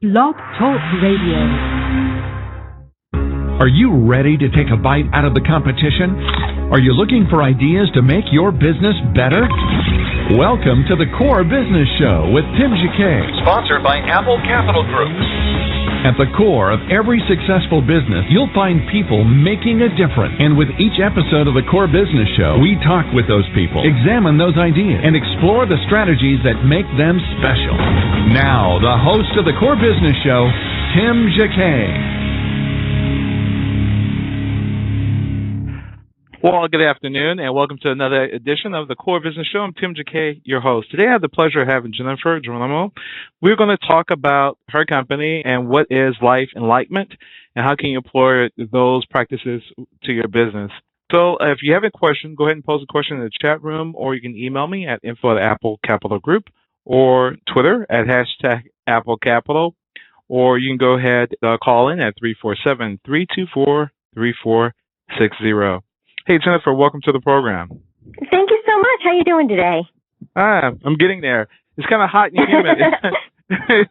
Blog Talk Radio. Are you ready to take a bite out of the competition? Are you looking for ideas to make your business better? Welcome to the Core Business Show with Tim Jacquet, sponsored by Apple Capital Group. At the core of every successful business, you'll find people making a difference. And with each episode of the Core Business Show, we talk with those people, examine those ideas, and explore the strategies that make them special. Now, the host of the Core Business Show, Tim Jacquet. Well, good afternoon, and welcome to another edition of the Core Business Show. I'm Tim Jacquet, your host. Today, I have the pleasure of having Jennifer Geronimo. We're going to talk about her company and what is life enlightenment, and how can you employ those practices to your business. So, if you have a question, go ahead and pose a question in the chat room, or you can email me at info@Apple Capital Group, or Twitter at #AppleCapital, or you can go ahead call in at 347-324-3460. Hey, Jennifer, welcome to the program. Thank you so much. How are you doing today? I'm getting there. It's kind of hot and humid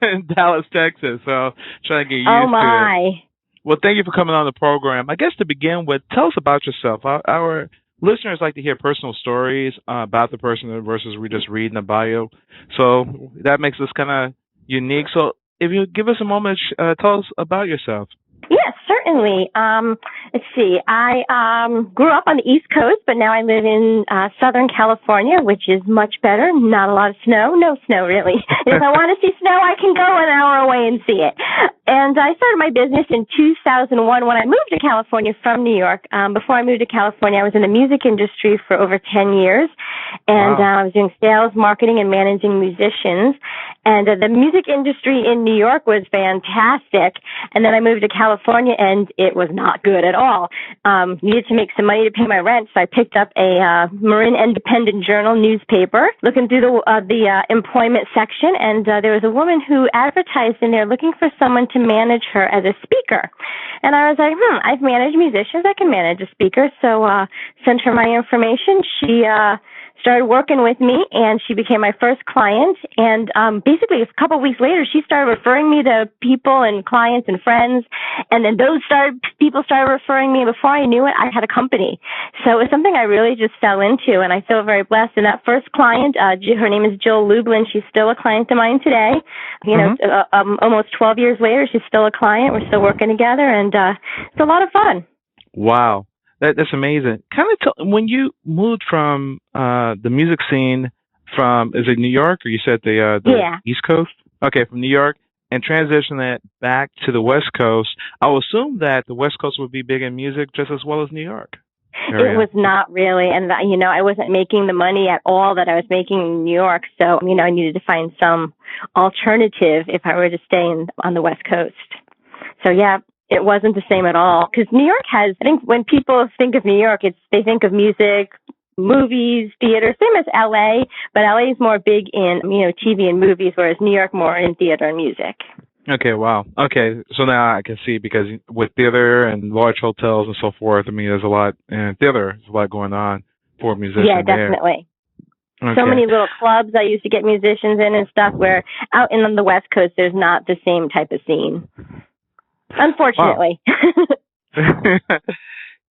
in Dallas, Texas, so trying to get used to it. Well, thank you for coming on the program. I guess to begin with, tell us about yourself. Our listeners like to hear personal stories about the person versus we just reading a bio. So that makes us kind of unique. So if you give us a moment, tell us about yourself. Yes, certainly. Let's see. I grew up on the East Coast, but now I live in Southern California, which is much better. Not a lot of snow. No snow, really. If I want to see snow, I can go an hour away and see it. And I started my business in 2001 when I moved to California from New York. Before I moved to California, I was in the music industry for over 10 years. And I was doing sales, marketing, and managing musicians. And the music industry in New York was fantastic. And then I moved to California, and it was not good at all. Needed to make some money to pay my rent, so I picked up a Marin Independent Journal newspaper, looking through the employment section, and there was a woman who advertised in there looking for someone to manage her as a speaker. And I was like, I've managed musicians, I can manage a speaker. So sent her my information. She started working with me, and she became my first client. And basically, a couple of weeks later, she started referring me to people and clients and friends. And then people started referring me. And before I knew it, I had a company. So it was something I really just fell into, and I feel very blessed. And that first client, her name is Jill Lublin. She's still a client of mine today. You know, almost 12 years later, she's still a client. We're still working together, and it's a lot of fun. Wow. That's amazing. Kind of when you moved from the music scene from, is it New York, or you said the East Coast? Okay, from New York, and transition that back to the West Coast. I will assume that the West Coast would be big in music just as well as New York area. It was not really, and I wasn't making the money at all that I was making in New York. So I needed to find some alternative if I were to stay on the West Coast. So yeah. It wasn't the same at all, because New York has, I think when people think of New York, they think of music, movies, theater, same as LA, but LA is more big in, TV and movies, whereas New York more in theater and music. Okay, wow. Okay, so now I can see, because with theater and large hotels and so forth, there's a lot, and there's a lot going on for musicians. Yeah, definitely. Okay. So many little clubs I used to get musicians in and stuff, where out on the West Coast, there's not the same type of scene. Unfortunately. Wow.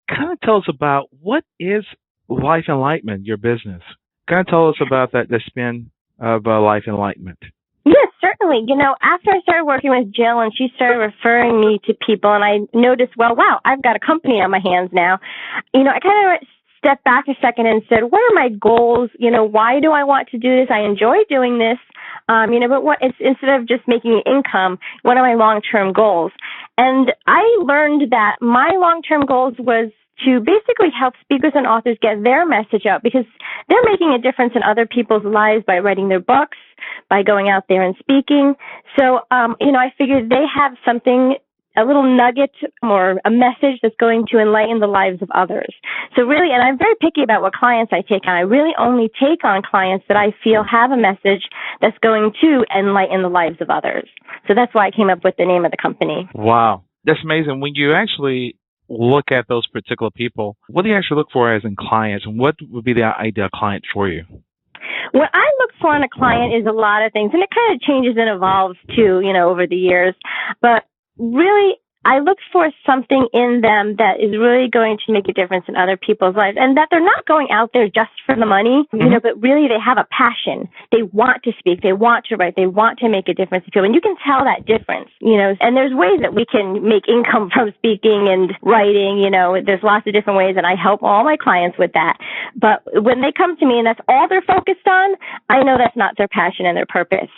Kind of tell us about what is Life Enlightenment, your business. Kind of tell us about the spin of Life Enlightenment. Yes, certainly. After I started working with Jill and she started referring me to people, and I noticed, wow, I've got a company on my hands now. I kind of stepped back a second and said, what are my goals? Why do I want to do this? I enjoy doing this. But instead of just making income, what are my long-term goals? And I learned that my long-term goals was to basically help speakers and authors get their message out, because they're making a difference in other people's lives by writing their books, by going out there and speaking. So, I figured they have something, a little nugget or a message that's going to enlighten the lives of others. So really, and I'm very picky about what clients I take on. I really only take on clients that I feel have a message that's going to enlighten the lives of others. So that's why I came up with the name of the company. Wow. That's amazing. When you actually look at those particular people, what do you actually look for as in clients, and what would be the ideal client for you? What I look for in a client is a lot of things, and it kind of changes and evolves too, over the years. But really, I look for something in them that is really going to make a difference in other people's lives, and that they're not going out there just for the money, but really they have a passion. They want to speak, they want to write, they want to make a difference to people, and you can tell that difference, and there's ways that we can make income from speaking and writing, there's lots of different ways, and I help all my clients with that. But when they come to me and that's all they're focused on, I know that's not their passion and their purpose.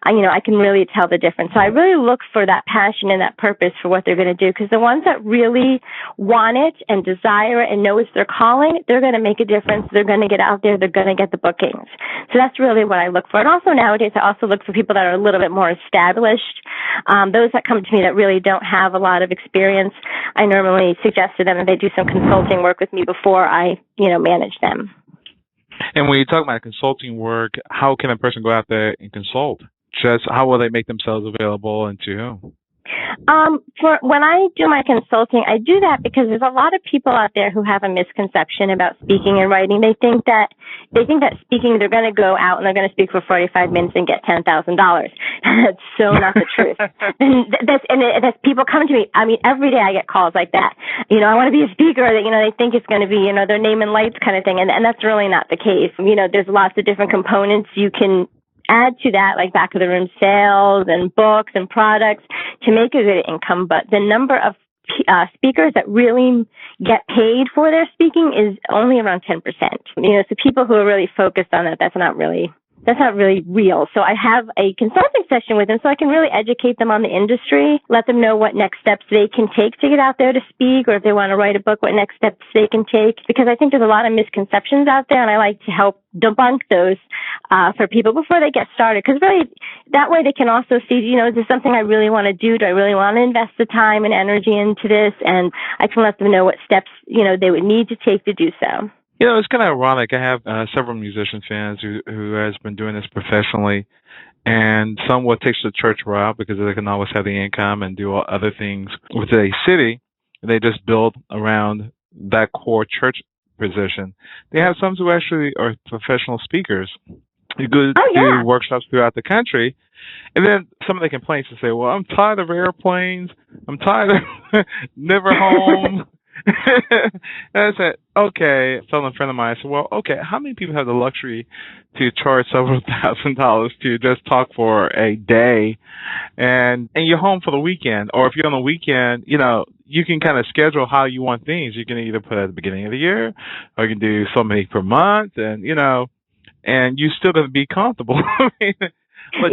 I can really tell the difference. So I really look for that passion and that purpose for what they're going to do, because the ones that really want it and desire it and know it's their calling, they're going to make a difference. They're going to get out there. They're going to get the bookings. So that's really what I look for. And also nowadays, I also look for people that are a little bit more established. Those that come to me that really don't have a lot of experience, I normally suggest to them that they do some consulting work with me before I, manage them. And when you talk about consulting work, how can a person go out there and consult? Just how will they make themselves available and to whom? For when I do my consulting, I do that because there's a lot of people out there who have a misconception about speaking and writing. They think that speaking, they're going to go out and they're going to speak for 45 minutes and get $10,000. That's so not the truth. And that's people come to me. I mean, every day I get calls like that. I want to be a speaker. That they think it's going to be their name and lights kind of thing, and that's really not the case. There's lots of different components you can add to that, like back of the room sales and books and products to make a good income. But the number of speakers that really get paid for their speaking is only around 10%. So people who are really focused on that, that's not really real. So I have a consulting session with them so I can really educate them on the industry, let them know what next steps they can take to get out there to speak, or if they want to write a book, what next steps they can take. Because I think there's a lot of misconceptions out there, and I like to help debunk those for people before they get started. Because really, that way they can also see, is this something I really want to do? Do I really want to invest the time and energy into this? And I can let them know what steps, they would need to take to do so. It's kind of ironic. I have several musician fans who has been doing this professionally, and some will take the church route because they can always have the income and do other things with a city. They just build around that core church position. They have some who actually are professional speakers who do workshops throughout the country. And then some of the complaints will say, well, I'm tired of airplanes. I'm tired of never home. And I said, okay, telling a friend of mine, I said, well, okay, how many people have the luxury to charge several $1,000s to just talk for a day and you're home for the weekend? Or if you're on the weekend, you can kind of schedule how you want things. You can either put it at the beginning of the year, or you can do so many per month, and and you're still going to be comfortable. But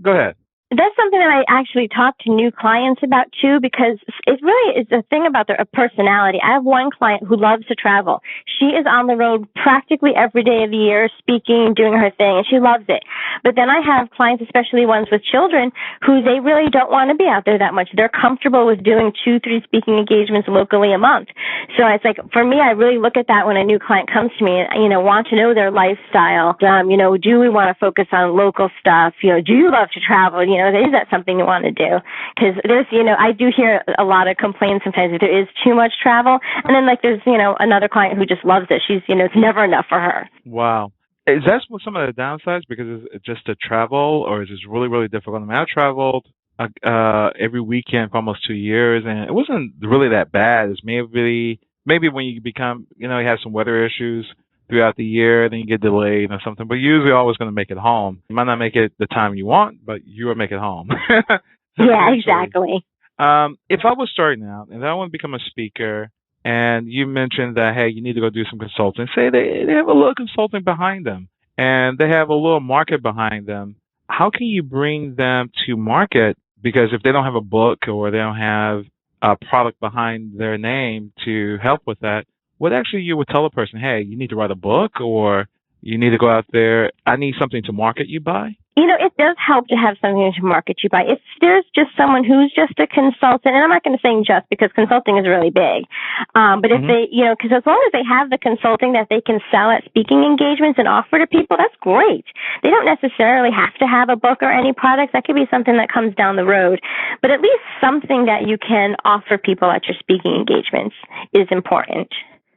go ahead. That's something that I actually talk to new clients about too, because it really is a thing about their personality. I have one client who loves to travel. She is on the road practically every day of the year, speaking, doing her thing, and she loves it. But then I have clients, especially ones with children, who they really don't want to be out there that much. They're comfortable with doing 2-3 speaking engagements locally a month. So it's like, for me, I really look at that when a new client comes to me and, want to know their lifestyle. Do we want to focus on local stuff? Do you love to travel? Is that something you want to do? Because there's, I do hear a lot of complaints sometimes that there is too much travel. And then there's, another client who just loves it. She's, it's never enough for her. Wow. Is that some of the downsides? Because it's just to travel, or is this really, really difficult? I mean, I traveled every weekend for almost 2 years, and it wasn't really that bad. It's maybe when you become, you have some weather issues throughout the year, then you get delayed or something, but you're usually always going to make it home. You might not make it the time you want, but you will make it home. Yeah, exactly. If I was starting out and I want to become a speaker, and you mentioned that, hey, you need to go do some consulting, say they have a little consulting behind them and they have a little market behind them, how can you bring them to market? Because if they don't have a book or they don't have a product behind their name to help with that, what actually you would tell a person, hey, you need to write a book, or you need to go out there, I need something to market you by? It does help to have something to market you by. If there's just someone who's just a consultant, and I'm not going to say just because consulting is really big, but if they, because as long as they have the consulting that they can sell at speaking engagements and offer to people, that's great. They don't necessarily have to have a book or any products. That could be something that comes down the road. But at least something that you can offer people at your speaking engagements is important.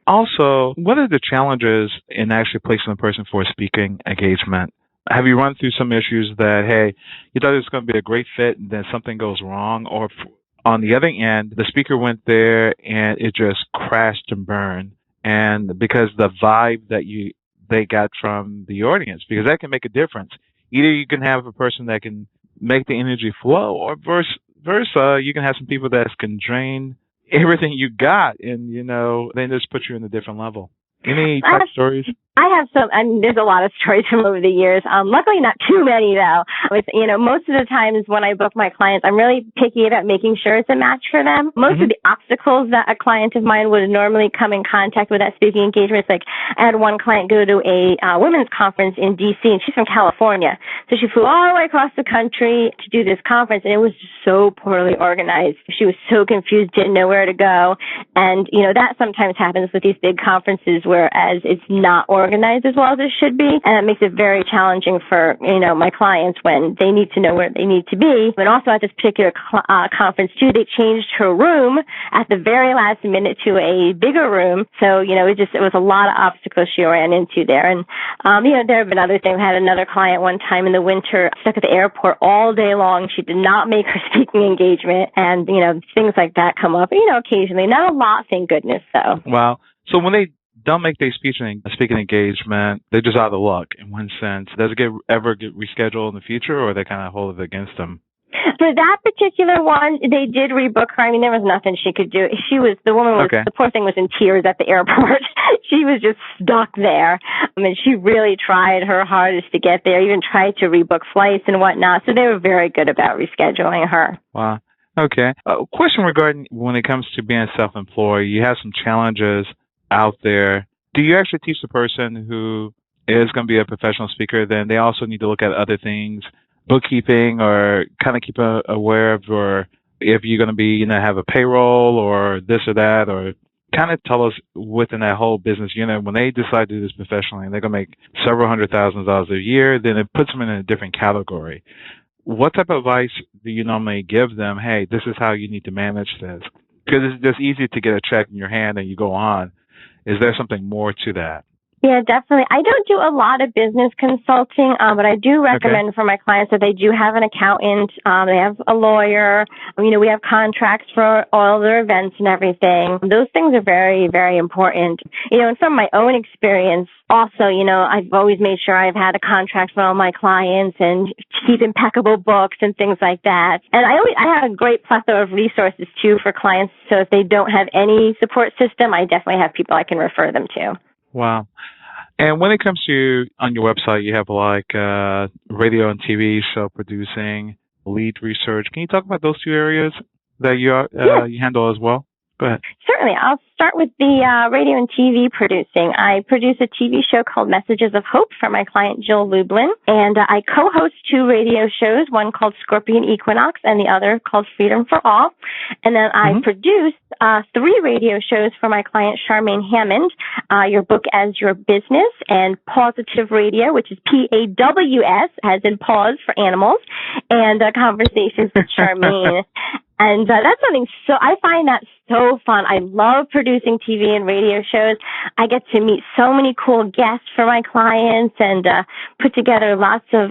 Also, what are the challenges in actually placing a person for a speaking engagement? Have you run through some issues that, hey, you thought it was going to be a great fit and then something goes wrong? Or on the other end, the speaker went there and it just crashed and burned. And because the vibe that they got from the audience, because that can make a difference. Either you can have a person that can make the energy flow, or versa, you can have some people that can drain everything you got, and then just put you in a different level. Any type of stories? I have some, there's a lot of stories from over the years. Luckily not too many though. Most of the times when I book my clients, I'm really picky about making sure it's a match for them. Most of the obstacles that a client of mine would normally come in contact with at speaking engagements, like I had one client go to a women's conference in DC, and she's from California. So she flew all the way across the country to do this conference, and it was just so poorly organized. She was so confused, didn't know where to go. And, that sometimes happens with these big conferences, whereas it's not organized as well as it should be, and it makes it very challenging for my clients when they need to know where they need to be. And also at this particular conference too, they changed her room at the very last minute to a bigger room. So it was a lot of obstacles she ran into there. And there have been other things. I had another client one time in the winter stuck at the airport all day long. She did not make her speaking engagement, and things like that come up. Occasionally, not a lot, thank goodness. So wow. So when they don't make their speaking engagement, they're just out of luck in one sense. Does it ever get rescheduled in the future, or they kind of hold it against them? For that particular one, they did rebook her. I mean, there was nothing she could do. The poor thing was in tears at the airport. She was just stuck there. She really tried her hardest to get there, even tried to rebook flights and whatnot. So they were very good about rescheduling her. Wow. Okay. Question regarding when it comes to being self-employed, you have some challenges out there. Do you actually teach the person who is going to be a professional speaker, then they also need to look at other things, bookkeeping, or kind of keep aware of, or if you're going to be, have a payroll or this or that, or kind of tell us within that whole business unit, when they decide to do this professionally and they're going to make several $100,000s a year, then it puts them in a different category. What type of advice do you normally give them? Hey, this is how you need to manage this. Because it's just easy to get a check in your hand and you go on. Is there something more to that? Yeah, definitely. I don't do a lot of business consulting, but I do recommend for my clients that they do have an accountant, they have a lawyer, we have contracts for all their events and everything. Those things are very, very important. And from my own experience, also, I've always made sure I've had a contract for all my clients and keep impeccable books and things like that. And I have a great plethora of resources too for clients. So if they don't have any support system, I definitely have people I can refer them to. Wow. And when it comes to, on your website, you have like radio and TV show producing, lead research. Can you talk about those two areas that you handle as well? Go ahead. Certainly. I'll start with the radio and TV producing. I produce a TV show called Messages of Hope for my client Jill Lublin, and I co-host 2 radio shows, one called Scorpion Equinox and the other called Freedom for All. And then I produce 3 radio shows for my client Charmaine Hammond, Your Book as Your Business, and Pausative Radio, which is PAWS, as in pause for animals, and Conversations with Charmaine. And that's something, so I find that so fun. I love producing TV and radio shows. I get to meet so many cool guests for my clients and put together lots of,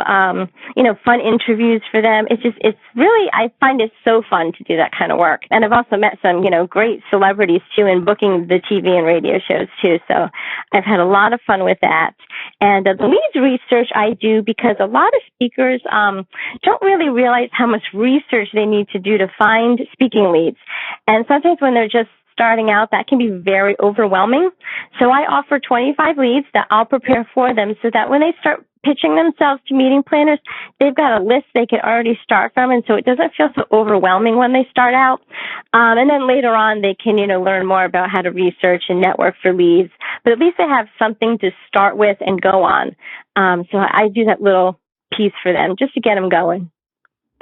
fun interviews for them. It's really, I find it so fun to do that kind of work. And I've also met some, great celebrities too in booking the TV and radio shows too. So I've had a lot of fun with that. And the leads research I do because a lot of speakers don't really realize how much research they need to do to find speaking leads. And sometimes when they're just starting out, that can be very overwhelming. So I offer 25 leads that I'll prepare for them so that when they start pitching themselves to meeting planners, they've got a list they can already start from, and so it doesn't feel so overwhelming when they start out. And then later on, they can, learn more about how to research and network for leads, but at least they have something to start with and go on. So I do that little piece for them just to get them going.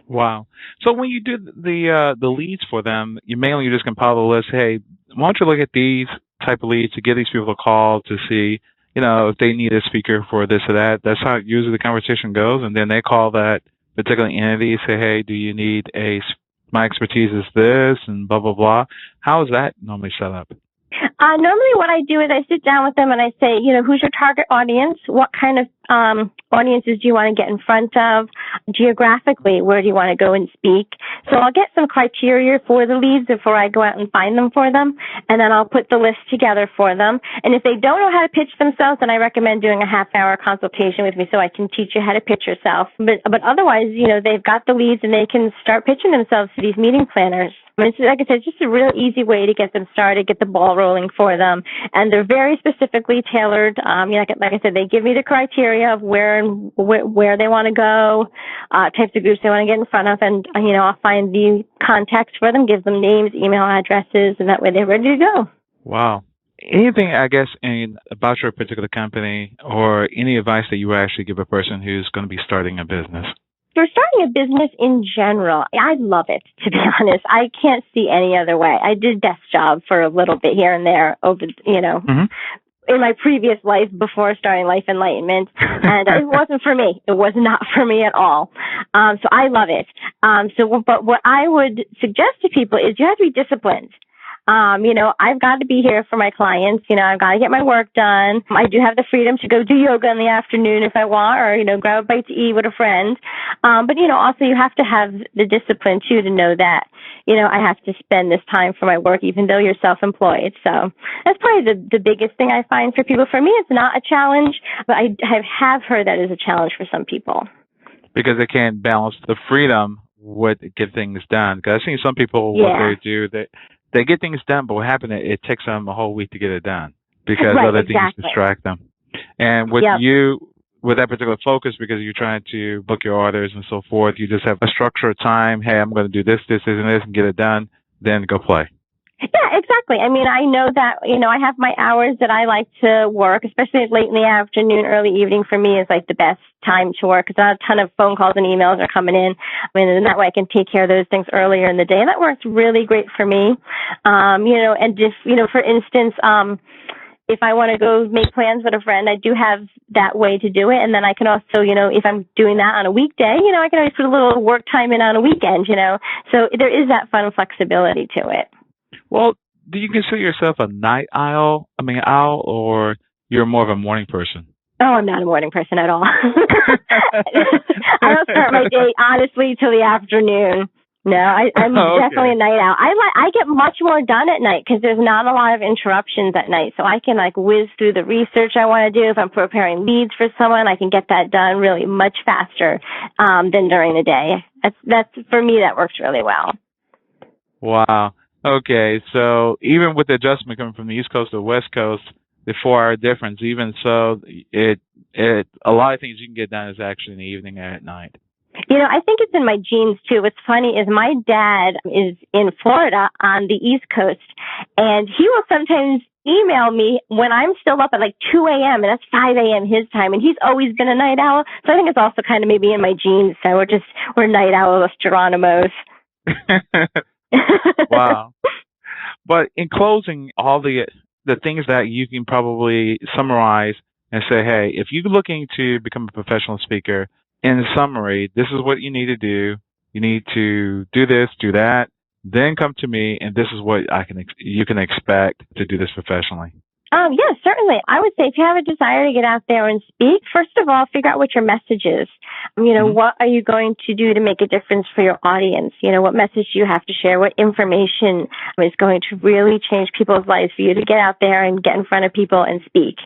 Wow. So when you do the leads for them, you mainly just compile the list. Hey, why don't you look at these type of leads to get these people a call to see, if they need a speaker for this or that. That's how usually the conversation goes. And then they call that particular entity, say, hey, do you need my expertise is this and blah, blah, blah. How is that normally set up? Normally what I do is I sit down with them and I say, who's your target audience? What kind of audiences do you want to get in front of? Geographically, where do you want to go and speak? So I'll get some criteria for the leads before I go out and find them for them, and then I'll put the list together for them. And if they don't know how to pitch themselves, then I recommend doing a half-hour consultation with me so I can teach you how to pitch yourself. But otherwise, they've got the leads and they can start pitching themselves to these meeting planners. It's, like I said, it's just a real easy way to get them started, get the ball rolling for them. And they're very specifically tailored. Like I said, they give me the criteria of where they want to go, types of groups they want to get in front of, and, I'll find the contacts for them, give them names, email addresses, and that way they're ready to go. Wow. Anything, I guess, about your particular company or any advice that you would actually give a person who's going to be starting a business? For starting a business in general, I love it, to be honest. I can't see any other way. I did desk job for a little bit here and there in my previous life before starting Life Enlightenment, and it wasn't for me. It was not for me at all. So I love it. But what I would suggest to people is you have to be disciplined. I've got to be here for my clients. I've got to get my work done. I do have the freedom to go do yoga in the afternoon if I want, or, grab a bite to eat with a friend. But, also you have to have the discipline too to know that, I have to spend this time for my work, even though you're self-employed. So that's probably the biggest thing I find for people. For me, it's not a challenge, but I have heard that is a challenge for some people. Because they can't balance the freedom with get things done. Because I've seen some people, what they do, they get things done, but what happens, it takes them a whole week to get it done because other things distract them. And with you, with that particular focus, because you're trying to book your orders and so forth, you just have a structured time. Hey, I'm going to do this, and get it done, then go play. Yeah, exactly. I mean, I know that, I have my hours that I like to work, especially late in the afternoon, early evening for me is like the best time to work because not a ton of phone calls and emails are coming in. And that way I can take care of those things earlier in the day. And that works really great for me. And if, for instance, if I want to go make plans with a friend, I do have that way to do it. And then I can also, if I'm doing that on a weekday, I can always put a little work time in on a weekend, So there is that fun flexibility to it. Well, do you consider yourself a night owl, or you're more of a morning person? Oh, I'm not a morning person at all. I don't start my day, honestly, till the afternoon. No, I'm definitely a night owl. I get much more done at night because there's not a lot of interruptions at night. So I can whiz through the research I want to do. If I'm preparing leads for someone, I can get that done really much faster than during the day. That's for me, that works really well. Wow. Okay, so even with the adjustment coming from the East Coast to the West Coast, the 4-hour difference, even so, it a lot of things you can get done is actually in the evening and at night. I think it's in my genes too. What's funny is my dad is in Florida on the East Coast, and he will sometimes email me when I'm still up at 2 a.m., and that's 5 a.m. his time, and he's always been a night owl. So I think it's also kind of maybe in my genes. So we're night owls, Geronimos. Wow. But in closing, all the things that you can probably summarize and say, hey, if you're looking to become a professional speaker, in summary, this is what you need to do. You need to do this, do that, then come to me, and this is what you can expect to do this professionally. Yes, certainly. I would say if you have a desire to get out there and speak, first of all, figure out what your message is. What are you going to do to make a difference for your audience? What message do you have to share? What information is going to really change people's lives for you to get out there and get in front of people and speak?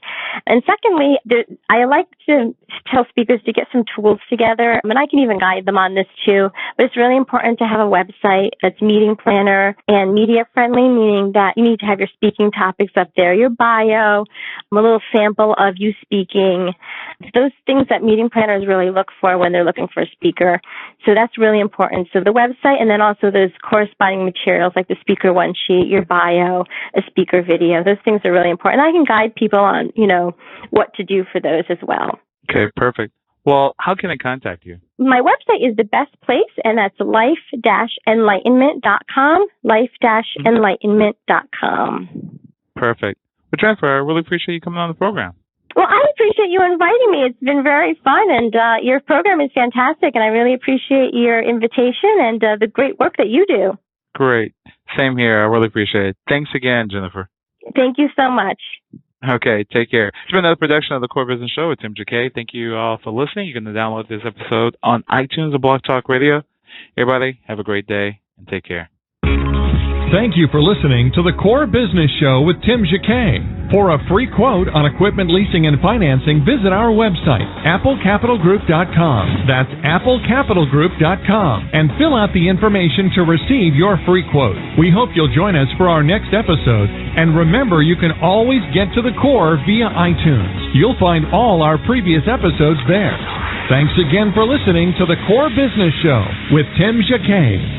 And secondly, I like to tell speakers to get some tools together. I can even guide them on this too, but it's really important to have a website that's meeting planner and media friendly, meaning that you need to have your speaking topics up there, your bio, a little sample of you speaking, those things that meeting planners really look for when they're looking for a speaker. So that's really important. So the website, and then also those corresponding materials like the speaker one sheet, your bio, a speaker video, those things are really important. I can guide people on, what to do for those as well. Okay, perfect. Well, how can I contact you? My website is the best place, and that's life-enlightenment.com, life-enlightenment.com. Perfect. Well, Jennifer, I really appreciate you coming on the program. Well, I appreciate you inviting me. It's been very fun, and your program is fantastic, and I really appreciate your invitation and the great work that you do. Great. Same here. I really appreciate it. Thanks again, Jennifer. Thank you so much. Okay, take care. It's been another production of the Core Business Show with Tim JK. Thank you all for listening. You're going to download this episode on iTunes or Blog Talk Radio. Everybody, have a great day and take care. Thank you for listening to the Core Business Show with Tim JK. For a free quote on equipment leasing and financing, visit our website, applecapitalgroup.com. That's applecapitalgroup.com. And fill out the information to receive your free quote. We hope you'll join us for our next episode. And remember, you can always get to the core via iTunes. You'll find all our previous episodes there. Thanks again for listening to the Core Business Show with Tim JK.